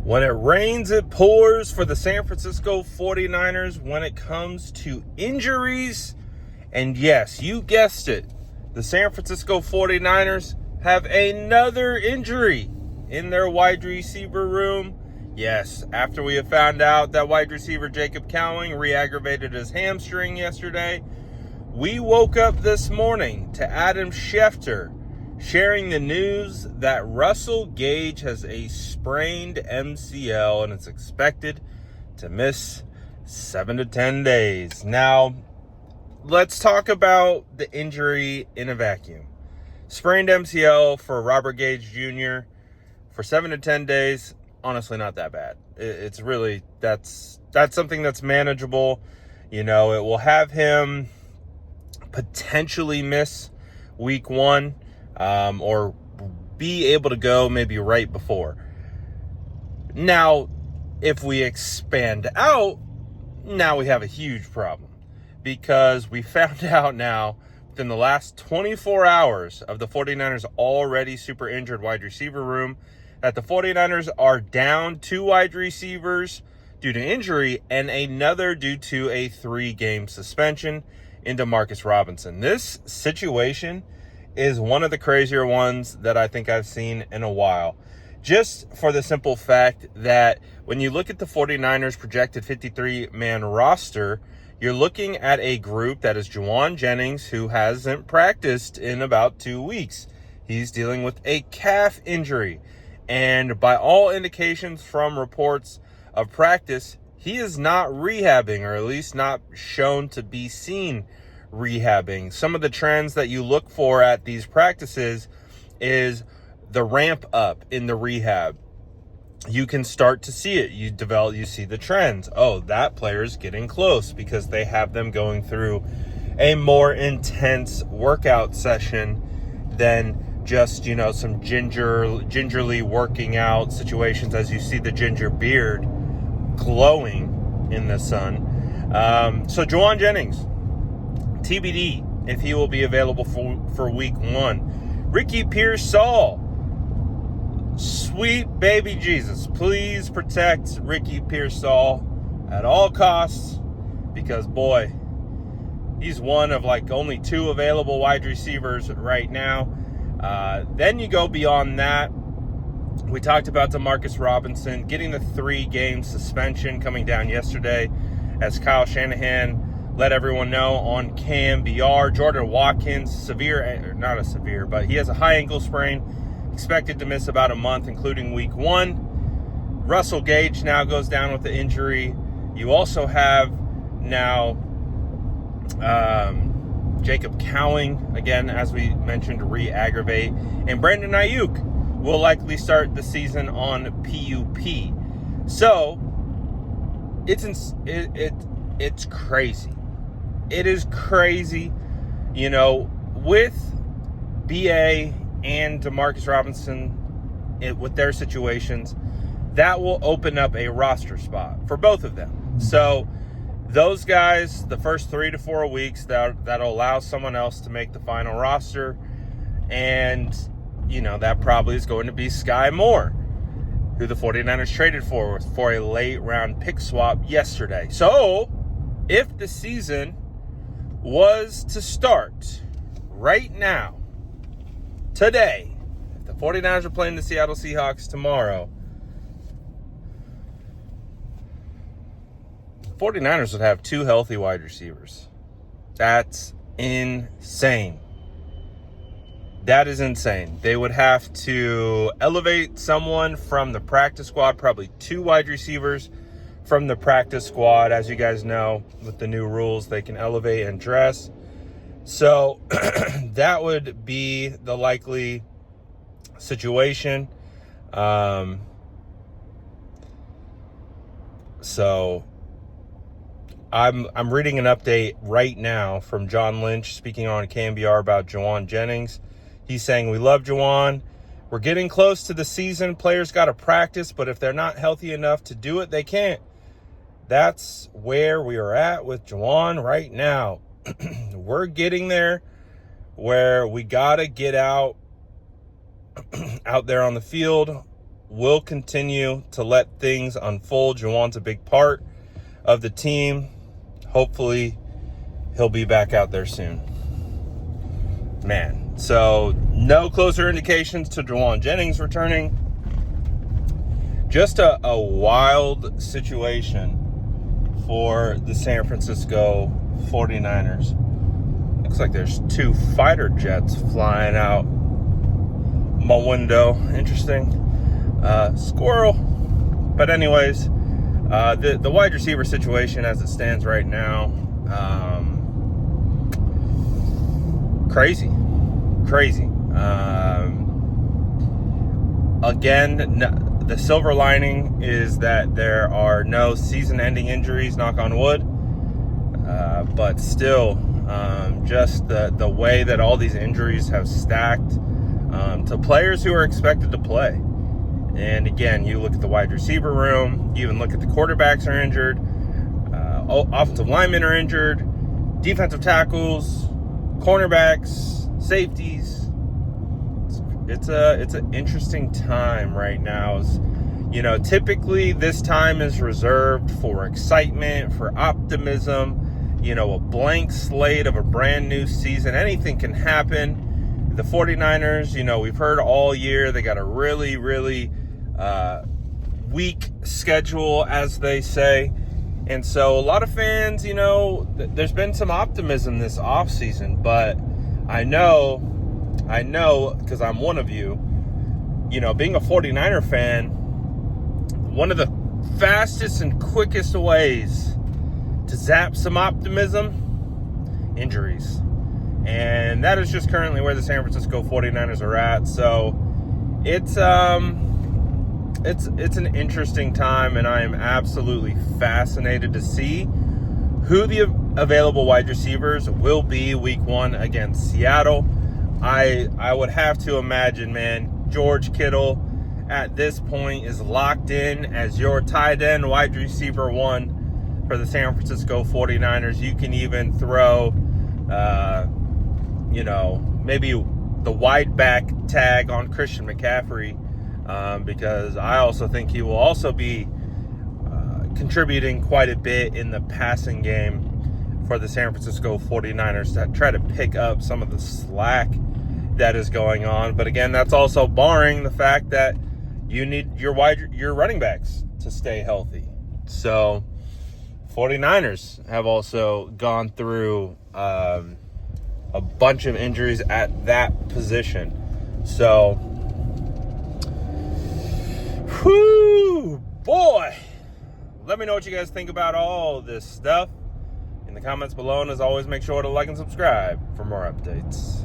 When it rains, it pours for the San Francisco 49ers when it comes to injuries. And yes, you guessed it. The San Francisco 49ers have another injury in their wide receiver room. Yes, after we have found out that wide receiver Jacob Cowing re-aggravated his hamstring yesterday, we woke up this morning to Adam Schefter sharing the news that Russell Gage has a sprained MCL and is expected to miss 7 to 10 days. Now, let's talk about the injury in a vacuum. Sprained MCL for Robert Gage Jr. for 7 to 10 days, honestly not that bad. It's really, that's something that's manageable. You know, it will have him potentially miss week 1. Or be able to go maybe right before. Now, if we expand out, now we have a huge problem because we found out now within the last 24 hours of the 49ers already super injured wide receiver room that the 49ers are down 2 wide receivers due to injury and another due to a 3-game suspension in Demarcus Robinson. This situation is one of the crazier ones that I think I've seen in a while. Just for the simple fact that when you look at the 49ers projected 53-man roster, you're looking at a group that is Jennings, who hasn't practiced in about 2 weeks. He's dealing with a calf injury. And by all indications from reports of practice, he is not rehabbing, or at least not shown to be seen rehabbing. Some of the trends that you look for at these practices is the ramp up in the rehab. You can start to see it. You see the trends. Oh, that player's getting close because they have them going through a more intense workout session than just, some gingerly working out situations, as you see the ginger beard glowing in the sun. So Jennings, TBD if he will be available for week 1. Ricky Pearsall, sweet baby Jesus, please protect Ricky Pearsall at all costs, because boy, he's one of only 2 available wide receivers right now. Then you go beyond that. We talked about Demarcus Robinson getting the 3-game suspension coming down yesterday, as Kyle Shanahan let everyone know on KMBR. Jordan Watkins, but he has a high ankle sprain, expected to miss about a month, including week 1. Russell Gage now goes down with the injury. You also have now Jacob Cowing, again, as we mentioned, re-aggravate. And Brandon Ayuk will likely start the season on PUP. So, it's crazy. It is crazy, with BA and Demarcus Robinson, with their situations, that will open up a roster spot for both of them. So those guys, the first 3 to 4 weeks, that'll allow someone else to make the final roster. And, that probably is going to be Sky Moore, who the 49ers traded for a late round pick swap yesterday. So if the season was to start right now, today, if the 49ers are playing the Seattle Seahawks tomorrow, 49ers would have 2 healthy wide receivers. That's insane. That is insane. They would have to elevate someone from the practice squad, probably 2 wide receivers from the practice squad. As you guys know, with the new rules, they can elevate and dress. So that would be the likely situation. So I'm reading an update right now from John Lynch speaking on KMBR about Jennings. He's saying, we love Juwan. We're getting close to the season. Players got to practice, but if they're not healthy enough to do it, they can't. That's where we are at with Juwan right now. We're getting there where we got to get out there on the field will continue to let things unfold. Juwan's a big part of the team. Hopefully, he'll be back out there soon. Man, so no closer indications to Jennings returning. Just a wild situation for the San Francisco 49ers. Looks like there's 2 fighter jets flying out my window. Interesting. Squirrel. But anyways, the wide receiver situation as it stands right now, crazy. Again, the silver lining is that there are no season-ending injuries, knock on wood. But still, just the way that all these injuries have stacked to players who are expected to play. And again, you look at the wide receiver room, you even look at the quarterbacks are injured, offensive linemen are injured, defensive tackles, cornerbacks, safeties. It's an interesting time right now. You know, typically this time is reserved for excitement, for optimism, you know, a blank slate of a brand new season. Anything can happen. The 49ers, you know, we've heard all year they got a really weak schedule, as they say. And so a lot of fans, you know, there's been some optimism this offseason, but I know, because I'm one of you, you know, being a 49er fan, one of the fastest and quickest ways to zap some optimism, injuries. And that is just currently where the San Francisco 49ers are at. So it's an interesting time, and I am absolutely fascinated to see who the available wide receivers will be week 1 against Seattle. I would have to imagine, man, George Kittle at this point is locked in as your tight end wide receiver 1 for the San Francisco 49ers. You can even throw, you know, maybe the wide back tag on Christian McCaffrey, because I also think he will also be contributing quite a bit in the passing game for the San Francisco 49ers to try to pick up some of the slack that is going on. But again, that's also barring the fact that you need your running backs to stay healthy. So 49ers have also gone through a bunch of injuries at that position. So, whoo, boy. Let me know what you guys think about all this stuff in the comments below. And as always, make sure to like and subscribe for more updates.